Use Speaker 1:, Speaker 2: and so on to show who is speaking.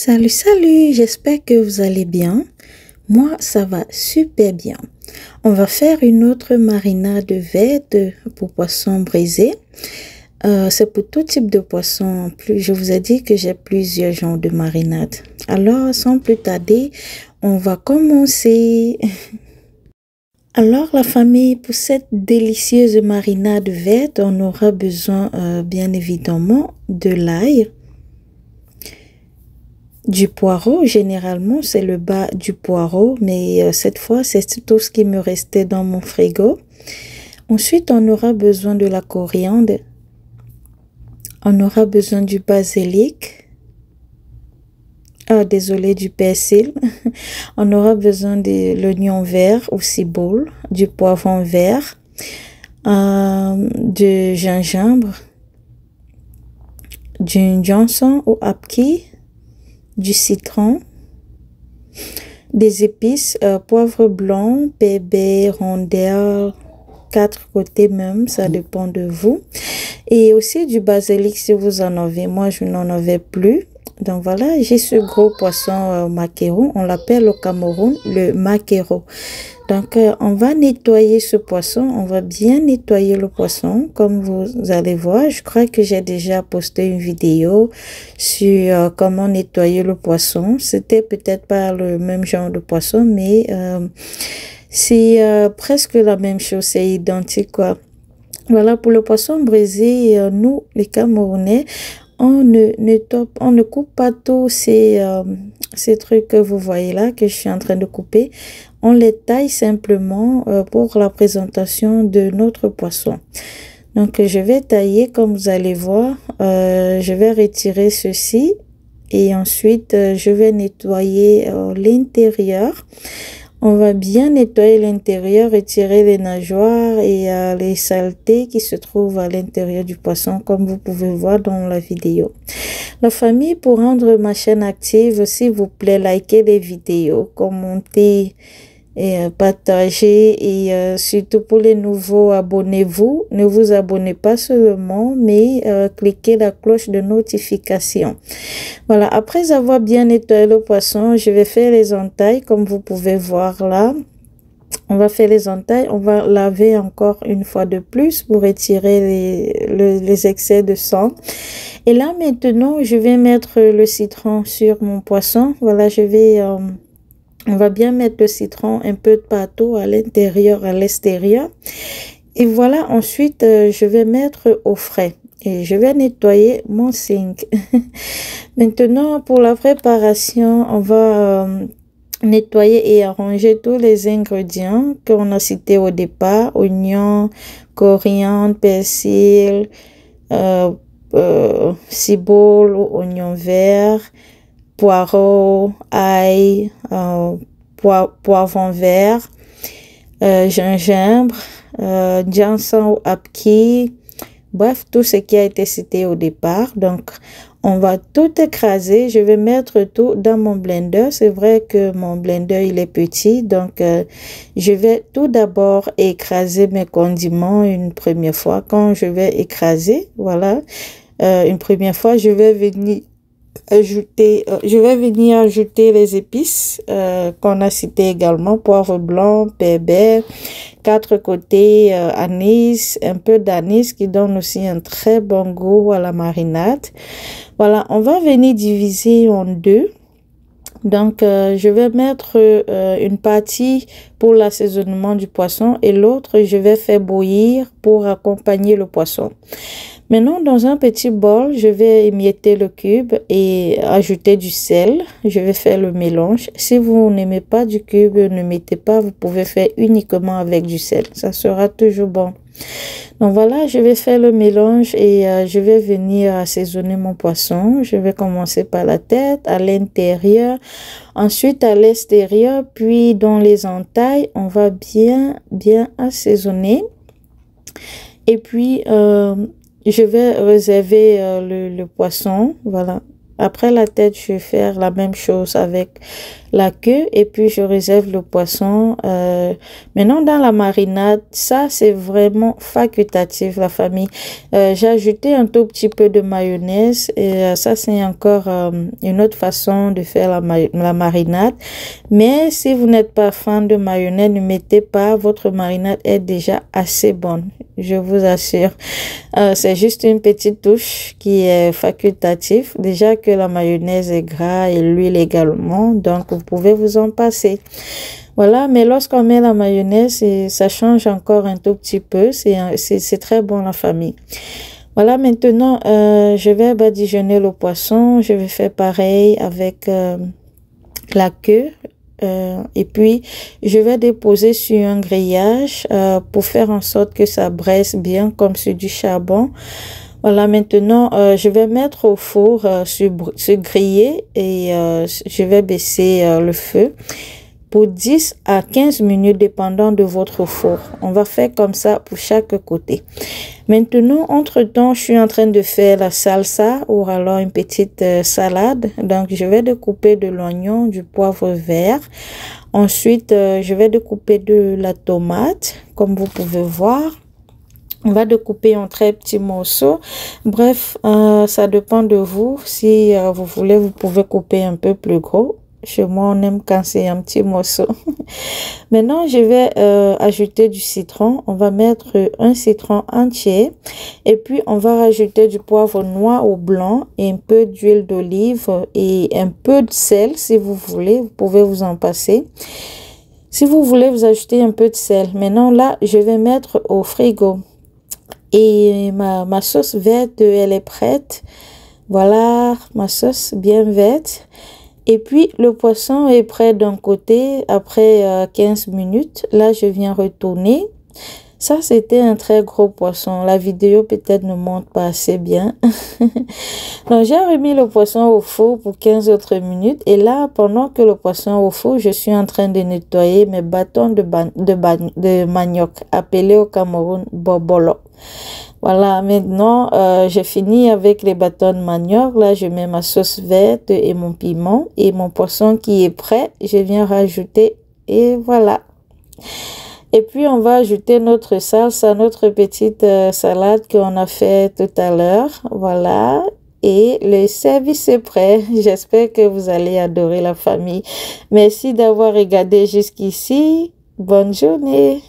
Speaker 1: Salut, salut, j'espère que vous allez bien. Moi, ça va super bien. On va faire une autre marinade verte pour poisson brisé. C'est pour tout type de poisson. Je vous ai dit que j'ai plusieurs genres de marinade. Alors, sans plus tarder, on va commencer. Alors, la famille, pour cette délicieuse marinade verte, on aura besoin, bien évidemment, de l'ail. Du poireau, généralement c'est le bas du poireau, mais cette fois c'est tout ce qui me restait dans mon frigo. Ensuite on aura besoin de la coriandre, on aura besoin du basilic, désolé, du persil, on aura besoin de l'oignon vert ou ciboule, du poivron vert, du gingembre, du Johnson ou Apki, du citron, des épices, poivre blanc, pépé, rondelle, 4 côtés même, ça dépend de vous. Et aussi du basilic si vous en avez. Moi, je n'en avais plus. Donc voilà, j'ai ce gros poisson maquereau. On l'appelle au Cameroun le maquereau. Donc, on va nettoyer ce poisson. On va bien nettoyer le poisson. Comme vous allez voir, je crois que j'ai déjà posté une vidéo sur comment nettoyer le poisson. C'était peut-être pas le même genre de poisson, mais c'est presque la même chose. C'est identique, quoi. Voilà, pour le poisson brisé, nous, les Camerounais, on ne coupe pas tous ces trucs que vous voyez là, que je suis en train de couper. On les taille simplement pour la présentation de notre poisson. Donc, je vais tailler, comme vous allez voir. Je vais retirer ceci et ensuite, je vais nettoyer l'intérieur. On va bien nettoyer l'intérieur, retirer les nageoires et les saletés qui se trouvent à l'intérieur du poisson, comme vous pouvez voir dans la vidéo. La famille, pour rendre ma chaîne active, s'il vous plaît, likez les vidéos, commentez et partagez et surtout pour les nouveaux, abonnez-vous. Ne vous abonnez pas seulement, mais cliquez la cloche de notification. Voilà, après avoir bien nettoyé le poisson, je vais faire les entailles comme vous pouvez voir là. On va faire les entailles, on va laver encore une fois de plus pour retirer les excès de sang. Et là maintenant, je vais mettre le citron sur mon poisson. Voilà, on va bien mettre le citron un peu de partout, à l'intérieur, à l'extérieur. Et voilà, ensuite, je vais mettre au frais. Et je vais nettoyer mon sink. Maintenant, pour la préparation, on va nettoyer et arranger tous les ingrédients qu'on a cités au départ. Oignons, coriandre, persil, ciboule ou oignon vert, poireau, ail, poivron vert, gingembre, Johnson ou Apki, bref, tout ce qui a été cité au départ. Donc, on va tout écraser. Je vais mettre tout dans mon blender. C'est vrai que mon blender, il est petit. Donc, je vais tout d'abord écraser mes condiments une première fois. Quand je vais écraser, voilà, une première fois, je vais venir ajouter les épices qu'on a cité également, poivre blanc, pépé, 4 côtés, anis, un peu d'anis qui donne aussi un très bon goût à la marinade. Voilà, on va venir diviser en deux. Donc, je vais mettre une partie pour l'assaisonnement du poisson et l'autre, je vais faire bouillir pour accompagner le poisson. Maintenant, dans un petit bol, je vais émietter le cube et ajouter du sel. Je vais faire le mélange. Si vous n'aimez pas du cube, ne mettez pas. Vous pouvez faire uniquement avec du sel. Ça sera toujours bon. Donc voilà, je vais faire le mélange et je vais venir assaisonner mon poisson. Je vais commencer par la tête, à l'intérieur, ensuite à l'extérieur, puis dans les entailles, on va bien assaisonner. Et puis, je vais réserver le poisson, voilà. Après la tête, je vais faire la même chose avec la queue et puis je réserve le poisson. Maintenant dans la marinade, ça c'est vraiment facultatif la famille. J'ai ajouté un tout petit peu de mayonnaise et ça c'est encore une autre façon de faire la marinade. Mais si vous n'êtes pas fan de mayonnaise, ne mettez pas, votre marinade est déjà assez bonne, je vous assure. C'est juste une petite touche qui est facultative. Déjà que la mayonnaise est gras et l'huile également, donc vous pouvez vous en passer. Voilà, mais lorsqu'on met la mayonnaise, ça change encore un tout petit peu. C'est très bon la famille. Voilà, maintenant, je vais badigeonner le poisson. Je vais faire pareil avec la queue. Et puis, je vais déposer sur un grillage pour faire en sorte que ça braise bien comme sur du charbon. Voilà, maintenant, je vais mettre au four sur griller et je vais baisser le feu pour 10 à 15 minutes dépendant de votre four. On va faire comme ça pour chaque côté. Maintenant, entre-temps, je suis en train de faire la salsa ou alors une petite salade. Donc, je vais découper de l'oignon, du poivre vert. Ensuite, je vais découper de la tomate, comme vous pouvez voir. On va découper en très petits morceaux. Bref, ça dépend de vous. Si vous voulez, vous pouvez couper un peu plus gros. Chez moi, on aime quand c'est un petit morceau. Maintenant, je vais ajouter du citron. On va mettre un citron entier. Et puis, on va rajouter du poivre noir ou blanc et un peu d'huile d'olive et un peu de sel si vous voulez. Vous pouvez vous en passer. Si vous voulez, vous ajoutez un peu de sel. Maintenant, là, je vais mettre au frigo. Et ma sauce verte, elle est prête. Voilà, ma sauce bien verte. Et puis, le poisson est prêt d'un côté. Après 15 minutes, là, je viens retourner. Ça, c'était un très gros poisson. La vidéo peut-être ne montre pas assez bien. Donc, j'ai remis le poisson au four pour 15 autres minutes. Et là, pendant que le poisson est au four, je suis en train de nettoyer mes bâtons de manioc, appelés au Cameroun bobolo. Voilà, maintenant, j'ai fini avec les bâtons de manioc. Là, je mets ma sauce verte et mon piment. Et mon poisson qui est prêt, je viens rajouter. Et voilà. Et puis, on va ajouter notre salsa, notre petite salade qu'on a fait tout à l'heure. Voilà. Et le service est prêt. J'espère que vous allez adorer la famille. Merci d'avoir regardé jusqu'ici. Bonne journée.